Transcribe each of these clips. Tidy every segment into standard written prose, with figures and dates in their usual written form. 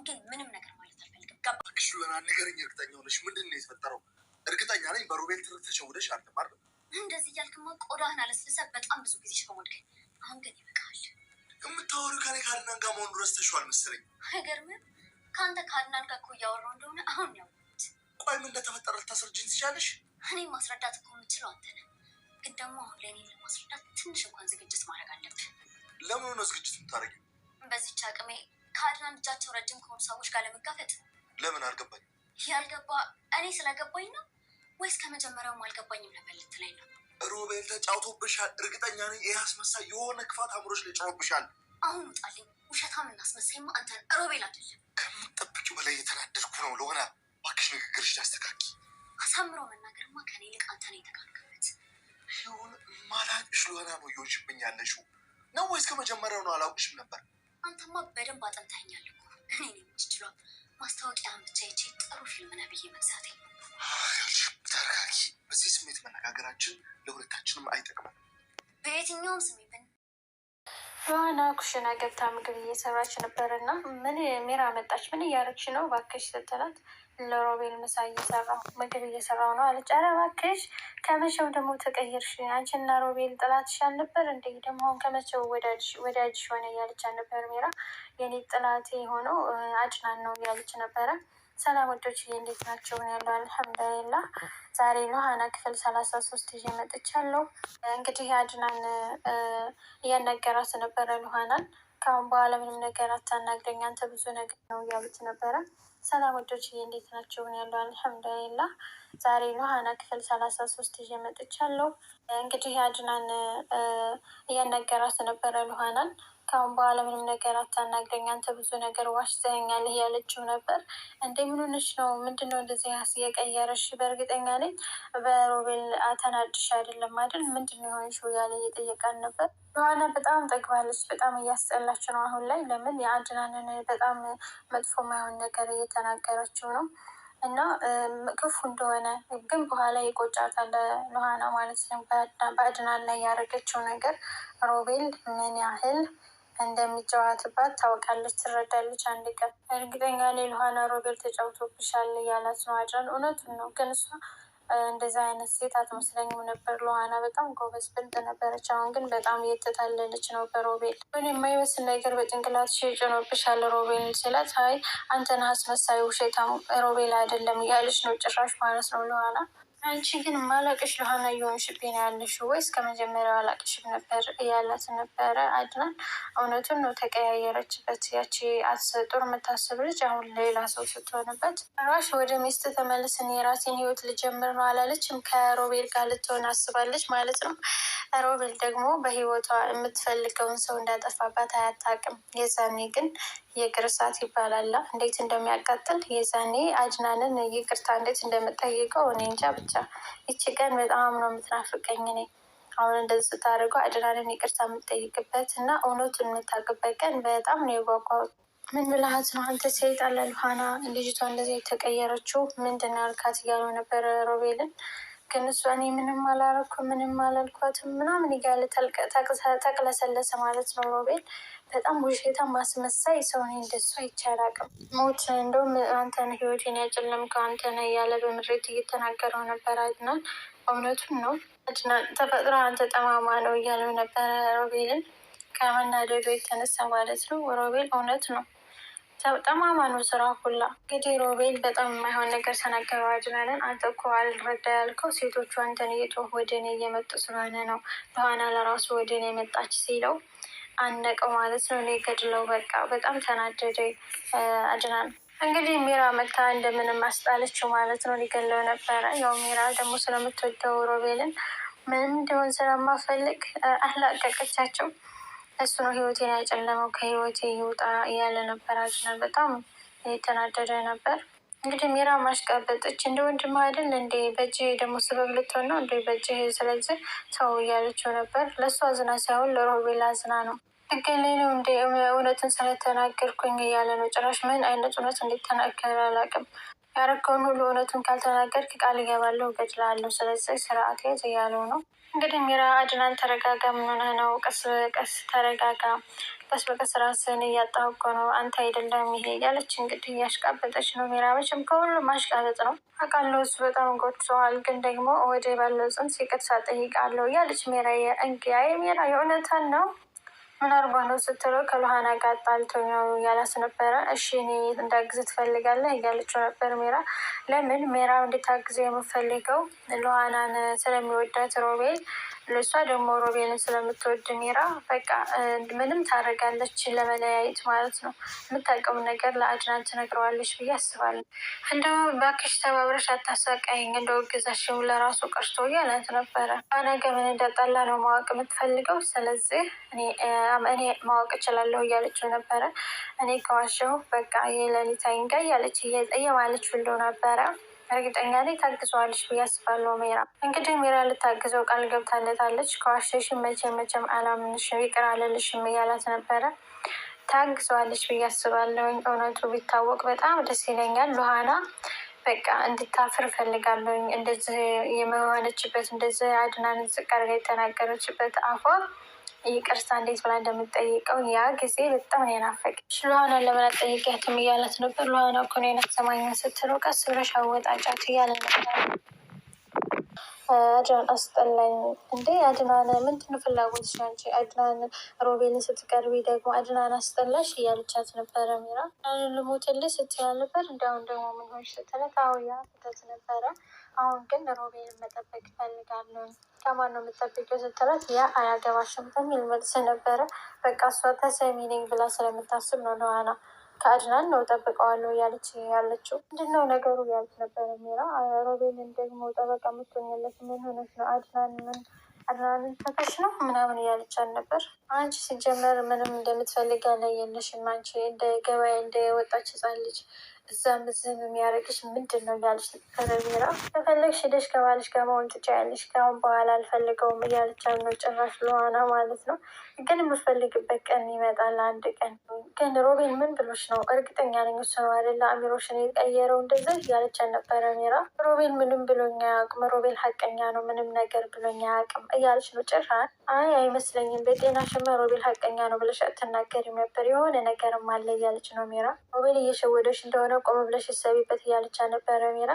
ግን ምንም ነገር ማለት አልፈልግም። ገባሽ? ሉና ንገረኝ፣ እርግጠኛ ሆነሽ ምንድን ነው የተፈጠረው? እርግጠኛ ነኝ በሮቤል ትርክ ተሸውደሽ አልተባለ። እንደዚህ እያልክማ ቆዳህን አለስልሰህ በጣም ብዙ ጊዜ ሸወድከኝ። አሁን ግን ይበቃል። የምታወሩ ከኔ ከአድናን ጋር መሆኑ ረስተሽዋል መሰለኝ። አይገርምም? ከአንተ ከአድናን ጋር እኮ እያወራሁ እንደሆነ አሁን ያወቅሁት። ቆይ ምን እንደተፈጠረ ልታስረጂኝ ትችያለሽ? እኔ ማስረዳት እኮ የምችለው አንተ ነህ። ግን ደግሞ አሁን ላይ እኔን ለማስረዳት ትንሽ እንኳን ዝግጅት ማድረግ አለብህ። ለምን ነው ዝግጅት የምታደርጊው? በዚች አቅሜ ከአድናን እጃቸው ረጅም ከሆኑ ሰዎች ጋር ለመጋፈጥ። ለምን አልገባኝ? ያልገባ እኔ ስለገባኝ ነው ወይስ ከመጀመሪያውም አልገባኝም ነበር ልትለኝ ነው? ሮቤል ተጫውቶብሻል። እርግጠኛ ነኝ ይህ አስመሳይ የሆነ ክፋት አእምሮሽ ላይ ጫውብሻል። አሁን ውጣልኝ። ውሸታም እናስመሳይማ አንተን ሮቤል አይደለም። ከምጠብቂው በላይ የተናደድኩ ነው። ለሆነ እባክሽ ንግግርሽ ላስተካኪ። አሳምሮ መናገርማ ከኔ ይልቅ አንተ ነው የተካልክበት። ይሁን ማላቅሽ ለሆነ ነው እየሆንሽብኝ ያለሽው ነው ወይስ ከመጀመሪያው ነው አላውቅሽም ነበር? አንተማ በደንብ አጠንታኛል እኮ። እኔ ነኝ የምችለው ማስታወቂያን ብቻ ይቺ ጥሩ ፊልም ነህ ብዬ መግዛቴ። ተረጋጊ። በዚህ ስሜት መነጋገራችን ለሁለታችንም አይጠቅምም። በየትኛውም ስሜት ዮሐና ኩሽና ገብታ ምግብ እየሰራች ነበር እና ምን ሜራ መጣች። ምን እያደረግሽ ነው እባክሽ ስትላት ለሮቤል ምሳ እየሰራሁ ምግብ እየሰራሁ ነው አለች። ኧረ እባክሽ ከመቼው ደግሞ ተቀየርሽ? አንቺና ሮቤል ጥላትሽ አልነበር እንዴ? ደግሞ አሁን ከመቼው ወዳጅሽ ሆነ እያለች አልነበር ሜራ? የኔ ጥላት የሆነው አድናን ነው እያለች ነበረ። ሰላም ወዶች እንዴት ናቸው? ያለው አልሐምዱሊላህ። ዛሬ ዮሐና ክፍል 33 ይዤ መጥቻለሁ። እንግዲህ አድናን እያነገራት ነበረ ዮሐናን። ከአሁን በኋላ ምንም ነገር አታናግረኝ፣ አንተ ብዙ ነገር ነው እያሉት ነበረ። ሰላም ወዶች እንዴት ናቸው? ያለው አልሐምዱሊላህ። ዛሬ ዮሐና ክፍል 33 ይዤ መጥቻለሁ። እንግዲህ አድናን እያነገራት ነበረ ዮሐናን። ከአሁን በኋላ ምንም ነገር አታናግረኝ፣ አንተ ብዙ ነገር ዋሽተኸኛል እያለችው ነበር። እንደ ምን ሆነሽ ነው? ምንድን ነው እንደዚህ የቀየረሽ? በእርግጠኛ ነኝ በሮቤል ተናድሽ አይደለም አይደል? ምንድን ነው የሆንሽው? እያለ እየጠየቃን ነበር። ዮሐና በጣም ጠግባለች። በጣም እያስጠላች ነው አሁን ላይ። ለምን የአድናንን በጣም መጥፎ ማይሆን ነገር እየተናገረችው ነው እና ክፉ እንደሆነ ግን በኋላ ይቆጫታል ዮሐና ማለት ነው። በአድናን ላይ ያደረገችው ነገር ሮቤል ምን ያህል እንደሚጫወትባት ታውቃለች፣ ትረዳለች። አንድ ቀን እርግጠኛ ነኝ ዮሐና ሮቤል ተጫውቶብሻል እያላት ነው አድናን። እውነቱን ነው ግን እሷ እንደዛ አይነት ሴት አትመስለኝም ነበር። ዮሐና በጣም ጎበዝ ብልጥ ነበረች። አሁን ግን በጣም እየተታለለች ነው በሮቤል። ምን የማይመስል ነገር በጭንቅላትሽ ጭኖብሻል ሮቤል ስላት፣ አይ አንተን አስመሳይ ውሸታም ሮቤል አይደለም እያለች ነው ጭራሽ ማለት ነው ዮሐና። አንቺ ግን ማላቅሽ ዮሐና እየሆንሽብኝ ያለሽ ወይስ ከመጀመሪያው አላቅሽም ነበር እያላት ነበረ አድናን። እውነቱን ነው ተቀያየረችበት። ያቺ ጥሩ የምታስብ ልጅ አሁን ሌላ ሰው ስትሆንበት። ራሽ ወደ ሚስት ተመልስን የራሴን ህይወት ልጀምር ነው አላለችም። ከሮቤል ጋር ልትሆን አስባለች ማለት ነው። ሮቤል ደግሞ በህይወቷ የምትፈልገውን ሰው እንዳጠፋባት አያታቅም። የዛኔ ግን የእግር እሳት ይባላል እንዴት እንደሚያቃጥል። የዛኔ አድናንን ይቅርታ እንዴት እንደምጠይቀው እኔ እንጃ። ብቻ ይቺ ቀን በጣም ነው የምትናፍቀኝ። እኔ አሁን እንደዚህ ስታደርገው አድናንን ይቅርታ የምጠይቅበት እና እውነቱን የምታውቅበት ቀን በጣም ነው የጓጓሁት። ምን ብልሃት ነው አንተ ሰይጣን ላልኋና ልጅቷ እንደዚህ የተቀየረችው ምንድን ነው ያልካት እያሉ ነበረ ሮቤልን። ግን እሷ እኔ ምንም አላረኩም ምንም አላልኳትም ምናምን እያለ ተቅለሰለሰ ማለት ነው ሮቤል። በጣም ውሸታም ማስመሳይ ሰው ነኝ፣ እንደሱ አይቻላቅም። ሞት እንደውም አንተን ህይወቴን ያጨለምከው አንተ ነህ እያለ በምሬት እየተናገረው ነበር አድናን። እውነቱን ነው አድናን ተፈጥሮ አንተ ጠማማ ነው እያለው ነበረ ሮቤልን ከመናደዱ የተነሳ ማለት ነው። ሮቤል እውነት ነው ጠማማ ነው ስራ ሁላ። እንግዲህ ሮቤል በጣም የማይሆን ነገር ተናገረው አድናንን። አንተ እኮ አልረዳ ያልከው ሴቶቹ አንተን እየጮህ ወደ እኔ እየመጡ ስለሆነ ነው ዮሐና ለራሱ ወደ እኔ መጣች ሲለው አነቀው ማለት ነው። እኔ ገድለው በቃ በጣም ተናደደ አድናን። እንግዲህ ሜራ መታ እንደምንም አስጣለችው ማለት ነው። ሊገለው ነበረ። ያው ሜራ ደግሞ ስለምትወደው ሮቤልን ምንም እንዲሆን ስለማፈልግ አላቀቀቻቸው። እሱ ነው ህይወቴን ያጨለመው፣ ከህይወቴ ይውጣ እያለ ነበር አድናን። በጣም የተናደደ ነበር። እንግዲህ ሜራ ማሽቃበጠች። እንደ ወንድም አይደል እንዴ በእጅህ ደግሞ ስበብ ልትሆን ነው እንደ በእጅህ፣ ስለዚህ ሰው እያለችው ነበር። ለእሱ አዝና ሳይሆን ለሮቤል አዝና ነው። ትገለኝ ነው እንደ እውነትን ስለተናገርኩኝ እያለ ነው። ጭራሽ ምን አይነት እውነት እንዴት ተናገር አላውቅም። ያረከውን ሁሉ እውነቱን ካልተናገርክ ቃል እገባለሁ እገድልሃለሁ፣ ስለዚህ ስርዓት ያዝ እያለው ነው። እንግዲህ ሚራ አድናን ተረጋጋ፣ ምን ሆነህ ነው? ቀስ በቀስ ተረጋጋ፣ ቀስ በቀስ ራስህን እያጣህ እኮ ነው፣ አንተ አይደለም ይሄ እያለች እንግዲህ እያሽቃበጠች ነው። ሚራ መቼም ከሁሉም ማሽቃበጥ ነው አውቃለሁ፣ እሱ በጣም ጎድተዋል፣ ግን ደግሞ ወደ ባለው ጽንስ ይቅርታ ጠይቃለሁ እያለች ሚራ እንግዲህ ሚራ የእውነትን ነው ምን አርጎ ነው ስትለው ከሉሃና ጋር ጣልቶኝ ነው እያላት ነበረ። እሺ እኔ እንዳግዝ ትፈልጋለህ እያለችው ነበር ሜራ። ለምን ሜራ እንድታግዘው የምፈልገው ሉሃናን ስለሚወዳት ሮቤል፣ ለእሷ ደግሞ ሮቤልን ስለምትወድ ሜራ በቃ ምንም ታደርጋለች ለመለያየት ማለት ነው። የምታውቀውን ነገር ለአድናን ትነግረዋለች ብዬ አስባለሁ። እንደው እባክሽ ተባብረሽ አታሳቃይኝ፣ እንደው እገዛሽው ለራሱ ቀርቶ እያላት ነበረ። ነገ ምን እንዳጣላ ነው ማወቅ የምትፈልገው፣ ስለዚህ እኔ ማወቅ እችላለሁ እያለችው ነበረ። እኔ ከዋሸሁ በቃ የሌሊት አይንጋ እያለች እየማለች ብሎ ነበረ። እርግጠኛ ላይ ታግዘዋለች ብዬ አስባለሁ። ሜራ እንግዲህ ሜራ ልታግዘው ቃል ገብታለታለች። ከዋሸሽም መቼም አላምንሽም፣ ይቅር አልልሽም እያላት ነበረ። ታግዘዋለች ብዬ አስባለሁኝ። እውነቱ ቢታወቅ በጣም ደስ ይለኛል። ሉሃና በቃ እንድታፍር እፈልጋለሁኝ። እንደዚህ የመሆነችበት እንደዚህ አድናን ዝቅ አድርጋ የተናገረችበት አፏ ይቅርታ እንዴት ብላ እንደምትጠይቀው ያ ጊዜ በጣም ነው የናፈቀች። ሉሃናን ለምን አትጠይቂያትም እያላት ነበር። ሉሃና እኮ እኔን አትሰማኝም ስትለው ቀስ ብለሽ አወጣጫት እያለ ነበር። አድናን አስጠላኝ እንዴ አድናን ምንድን ፍላጎትሽ አንቺ? አድናን ሮቤልን ስትቀርቢ ደግሞ አድናን አስጠላሽ እያለቻት ነበረ። ሚራ ልሞትልሽ ስትል ነበር። እንዲያውም ደግሞ ምን ሆንሽ ስትላት አውያ ፍተት ነበረ። አሁን ግን ሮቤልን መጠበቅ ይፈልጋለሁ። ከማን ነው የምጠብቂው ስትላት ያ አያገባሽም በሚል መልስ ነበረ። በቃ እሷ ተሰሚ ነኝ ብላ ስለምታስብ ነው ሉሃና ከአድናን ነው ጠብቀዋለሁ እያለች ያለችው። ምንድነው ነገሩ እያለች ነበረ ሜራ። ሮቤልን ደግሞ ጠበቃ የምትሆኝለት ምን ሆነች ነው? አድናንን ፈተሽ ነው ምናምን እያለቻት ነበር። አንቺ ሲጀመር ምንም እንደምትፈልግ አላየለሽም። አንቺ እንደ ገበያ እንደ ወጣች ህፃን ልጅ እዛም እዚህም የሚያደርግሽ ምንድን ነው እያለች ነበረ ሜራ። ከፈለግሽ ሄደሽ ከባልሽ ጋር መሆን ትችያለሽ፣ ከአሁን በኋላ አልፈልገውም እያለቻት ነው ጭራሽ ሉሃና ማለት ነው። ግን የምፈልግበት ቀን ይመጣል አንድ ቀን። ግን ሮቤል ምን ብሎች ነው? እርግጠኛ ነኝ እሱ ነው አይደለ አሚሮሽን የቀየረው እንደዚህ እያለቻት ነበረ ሜራ። ሮቤል ምንም ብሎኝ አያውቅም፣ ሮቤል ሀቀኛ ነው፣ ምንም ነገር ብሎኝ አያውቅም እያለች ነው ጭራሽ። አይ አይመስለኝም፣ በጤናሽማ ሮቤል ሀቀኛ ነው ብለሽ አትናገሪም ነበር፣ የሆነ ነገርም አለ እያለች ነው ሜራ። ሮቤል እየሸወደሽ እንደሆነ ቆም ብለሽ ሰቢበት እያለቻት ነበረ ሜራ።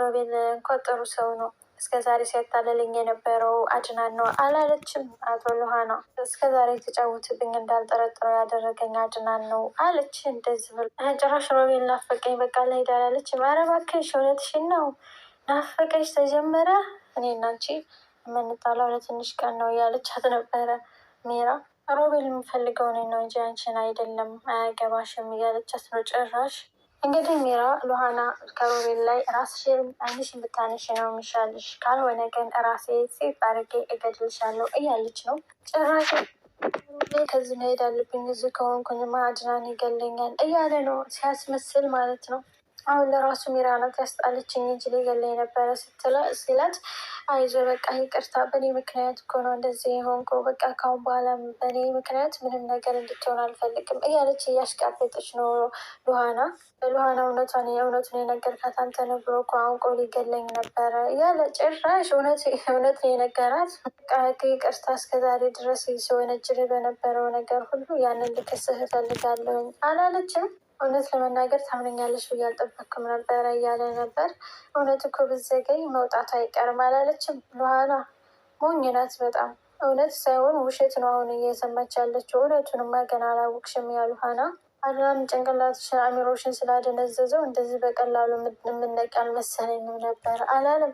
ሮቤል እንኳ ጥሩ ሰው ነው፣ እስከ ዛሬ ሲያታለለኝ የነበረው አድናን ነው አላለችም አቶ ሉሃና። እስከ ዛሬ የተጫወትብኝ እንዳልጠረጥረው ያደረገኝ አድናን ነው አለች። እንደዚህ ብል ጭራሽ ሮቤል ናፈቀኝ በቃ ልሄድ አላለችም። ኧረ እባክሽ እውነትሽን ነው ናፈቀሽ ተጀመረ። እኔ እና አንቺ የምንጣላው ለትንሽ ቀን ነው እያለቻት ነበረ ሜራ። ሮቤል የምፈልገው እኔን ነው እንጂ አንቺን አይደለም፣ አያገባሽም እያለቻት ነው ጭራሽ። እንግዲህ ሜራ ሉሃና ከሮቤል ላይ ራስሽን አይንሽን ብታነሽ ነው የሚሻልሽ፣ ካልሆነ ግን ራሴ ሴት አድርጌ እገድልሻለሁ እያለች ነው ጭራሽ። ከዚህ መሄድ አለብኝ፣ እዚህ ከሆንኩኝማ አድናን ይገለኛል እያለ ነው ሲያስመስል ማለት ነው። አሁን ለራሱ ሜራ ናት ያስጣለችኝ እንጂ ሊገለኝ ነበረ ሲላት፣ አይዞ በቃ ይቅርታ፣ በእኔ ምክንያት እኮ ነው እንደዚህ የሆንከው፣ በቃ ካሁን በኋላ በእኔ ምክንያት ምንም ነገር እንድትሆን አልፈልግም እያለች እያሽቃበጠች ነው ሉሃና። እውነቱን የነገርካት አንተ ነው ብሎ እኮ አውቆ ሊገለኝ ነበረ እያለ ጭራሽ እውነት የነገራት። ይቅርታ እስከዛሬ ድረስ ሲወነጅል በነበረው ነገር ሁሉ ያንን ልክስህ እፈልጋለሁ አላለችም። እውነት ለመናገር ታምነኛለች ብዬ አልጠበቅኩም ነበረ እያለ ነበር። እውነት እኮ ብትዘገይ መውጣቱ አይቀርም አላለችም ሉሃና። ሞኝ ናት በጣም። እውነት ሳይሆን ውሸት ነው አሁን እየሰማች ያለችው። እውነቱንማ ገና አላወቅሽም ያ ሉሃና። አድናን ጭንቅላትሽን አሚሮሽን ስላደነዘዘው እንደዚህ በቀላሉ የምነቂ አልመሰለኝም ነበር አላለም።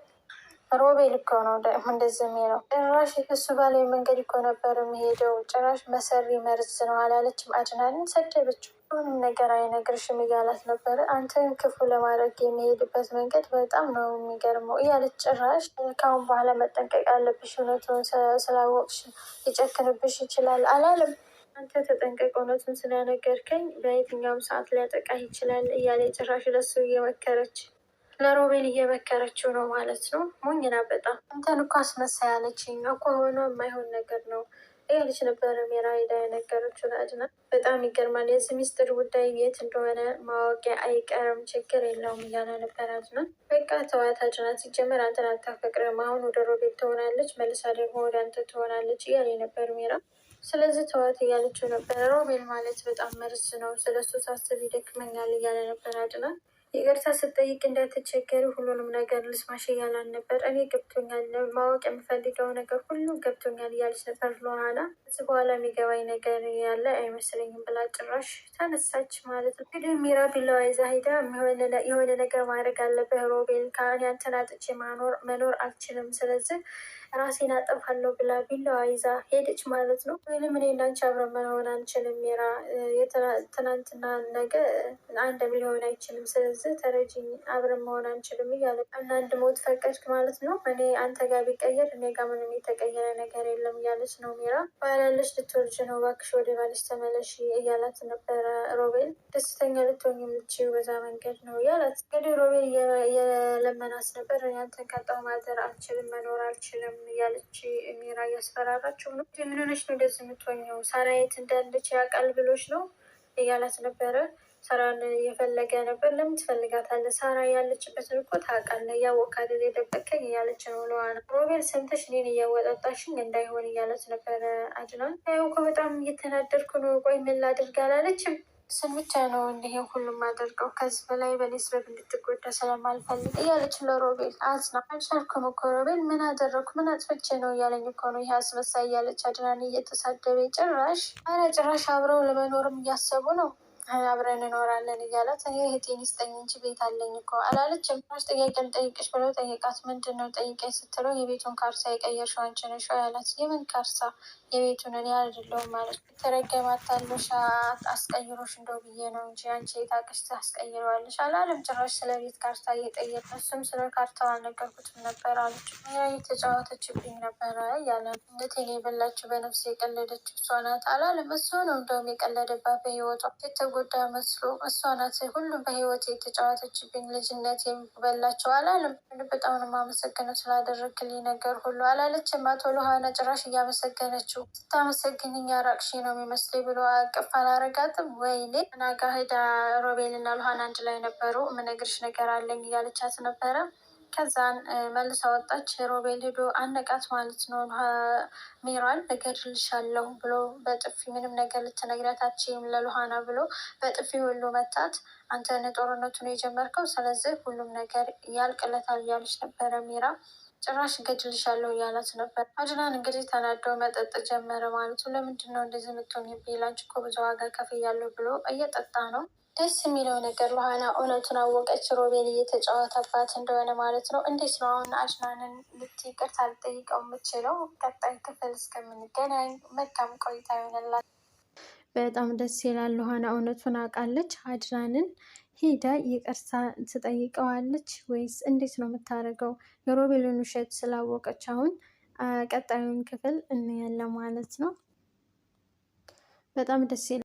ሮቤል እኮ ነው ደግሞ እንደዚህ የሚለው። ጭራሽ እሱ ባለው መንገድ እኮ ነበር የሚሄደው። ጭራሽ መሰሪ መርዝ ነው አላለችም። አድናንን ሰደበችው። ምንም ነገር አይነግርሽም እያላት ነበር። አንተን ክፉ ለማድረግ የሚሄድበት መንገድ በጣም ነው የሚገርመው እያለች ጭራሽ ከአሁን በኋላ መጠንቀቅ ያለብሽ እውነቱን ስላወቅሽ ሊጨክንብሽ ይችላል አላለም። አንተ ተጠንቀቅ፣ እውነቱን ስለነገርከኝ በየትኛውም ሰዓት ሊያጠቃህ ይችላል እያለ ጭራሽ ለሱ እየመከረች ለሮቤል እየመከረችው ነው ማለት ነው። ሞኝና በጣም አንተን እኮ አስመሳይ ያለችኝ እኮ ሆኖ የማይሆን ነገር ነው እያለች ነበረ ሜራ ሄዳ የነገረችው ለአድናን። በጣም ይገርማል። የዚህ ሚስጥር ጉዳይ የት እንደሆነ ማወቂያ አይቀርም፣ ችግር የለውም እያለ ነበር አድናን። በቃ ተዋት አድናን፣ ሲጀመር አንተን አታፈቅርም፣ አሁን ወደ ሮቤል ትሆናለች፣ መልሳ ደግሞ ወደ አንተ ትሆናለች እያለ ነበር ሜራ። ስለዚህ ተዋት እያለችው ነበር። ሮቤል ማለት በጣም መርዝ ነው፣ ስለሱ ሳስብ ይደክመኛል እያለ ነበር አድናን። ይቅርታ ስጠይቅ እንዳትቸገሪ ሁሉንም ነገር ልስማሽ እያላን ነበር። እኔ ገብቶኛል፣ ማወቅ የምፈልገው ነገር ሁሉ ገብቶኛል እያለች ነበር ለኋላ። ከዚህ በኋላ የሚገባኝ ነገር ያለ አይመስለኝም ብላ ጭራሽ ተነሳች ማለት ነው። እንግዲህ ሚራ ቢላዋ ይዛ ሄዳ የሆነ ነገር ማድረግ አለብህ ሮቤል፣ ከእኔ አንተን አጥቼ መኖር አልችልም፣ ስለዚህ ራሴን አጠፋለሁ ብላ ቢላዋ ይዛ ሄደች ማለት ነው። ወይም እኔ እና አንቺ አብረን መሆን አንችልም ሜራ፣ ትናንትና ነገ አንድ ሊሆን አይችልም፣ ስለዚህ ተረጂኝ፣ አብረን መሆን አንችልም እያለ እና እንድሞት ፈቀድክ ማለት ነው። እኔ አንተ ጋር ቢቀየር እኔ ጋር ምንም የተቀየረ ነገር የለም እያለች ነው ሜራ። ባላለች ልትወልጅ ነው፣ እባክሽ ወደ ባልሽ ተመለሽ እያላት ነበረ ሮቤል። ደስተኛ ልትሆኝ የምትችይው በዛ መንገድ ነው እያላት እንግዲህ ሮቤል የለመናት ነበር። አንተን ካጣሁ ማደር አልችልም፣ መኖር አልችልም እያለች ሜራ እያስፈራራችው ነው። ምን ሆነች ነው እንደዚህ የምትሆኘው? ሳራ የት እንዳለች ያውቃል ብሎች ነው እያላት ነበረ። ሳራን እየፈለገ ነበር። ለምን ትፈልጋታለህ? ሳራ ያለችበትን እኮ ታውቃለህ፣ እያወቅህ አይደል የደበቀኝ እያለች ነው ለዋና። ሮቤል ሰምተሽ እኔን እያወጣጣሽኝ እንዳይሆን እያለት ነበረ አድናን። ያው እኮ በጣም እየተናደድኩ ነው። ቆይ ምን ላድርግ አላለችም። እሱን ብቻ ነው እንዲህ ሁሉም አደርገው፣ ከዚህ በላይ በኔ ስበብ እንድትጎዳ ስለማልፈልግ እያለች ለሮቤል አዝና። አልቻልኩም እኮ ሮቤል፣ ምን አደረግኩ? ምን አጥፍቼ ነው እያለኝ እኮ ነው ይህ አስመሳይ እያለች አድናን እየተሳደበ ጭራሽ አብረው ለመኖርም እያሰቡ ነው። አብረን እኖራለን እያላት እኔ እህቴን ይስጠኝ እንጂ ቤት አለኝ እኮ አላለችም። ራስ ጥያቄ ልጠይቅሽ ብሎ ጠይቃት። ምንድን ነው ጠይቀኝ ስትለው የቤቱን ካርታ የቀየርሽው አንቺ ነሽ ያላት። የምን ካርታ? የቤቱን እኔ አይደለሁም ማለት ተረገም አታሎሽ አስቀይሮሽ እንደው ብዬ ነው እንጂ አንቺ የታቅሽ ታስቀይረዋለሽ አላለም። ጭራሽ ስለ ቤት ካርታ እየጠየቅ እሱም ስለ ካርታው አልነገርኩትም ነበር አለች። የተጫወተችብኝ ነበረ እያለ እንደቴን የበላችሁ በነፍስ የቀለደችው እሷ ናት አላለም። እሱ ነው እንደውም የቀለደባት በህይወቷ የተጎዳ መስሎ። እሷ ናት ሁሉም በህይወት የተጫወተችብኝ፣ ልጅነት የሚበላቸው አላለም። በጣም ነው የማመሰግነው ስላደረግልኝ ነገር ሁሉ አላለችም። አቶ ሉሃና ጭራሽ እያመሰገነችው ስታመሰግንኝ ያራቅሽ ነው የሚመስለኝ ብሎ አቅፍ አላረጋትም። ወይኔ ናጋ ሄዳ ሮቤል እና ሉሃና አንድ ላይ ነበሩ። ምነግርሽ ነገር አለኝ እያለቻት ነበረ። ከዛን መልሳ ወጣች። ሮቤል ሄዶ አነቃት ማለት ነው። ሜሯን እገድልሻለሁ ብሎ በጥፊ ምንም ነገር ልትነግራት አትችይም ለሉሃና ብሎ በጥፊ ሁሉ መታት። አንተን ጦርነቱን የጀመርከው፣ ስለዚህ ሁሉም ነገር ያልቅለታል እያለች ነበረ ሜራ። ጭራሽ እገድልሻለሁ እያላት ነበር። አድናን እንግዲህ ተናደው መጠጥ ጀመረ ማለቱ። ለምንድን ነው እንደዚህ የምትሆኝብኝ? ላንቺ እኮ ብዙ ዋጋ ከፍያለሁ ብሎ እየጠጣ ነው። ደስ የሚለው ነገር ሉሃና እውነቱን አወቀች። ሮቤል እየተጫወተባት እንደሆነ ማለት ነው። እንዴት ነው አሁን አድናንን ይቅርታ ልጠይቀው የምችለው? ቀጣይ ክፍል እስከምንገናኝ መልካም ቆይታ ይሆንላል። በጣም ደስ ይላል። ሉሃና እውነቱን አውቃለች። አድናንን ሄዳ ይቅርታ ትጠይቀዋለች ወይስ እንዴት ነው የምታደርገው? የሮቤልን ውሸት ስላወቀች አሁን ቀጣዩን ክፍል እናያለን ማለት ነው። በጣም ደስ ይላል።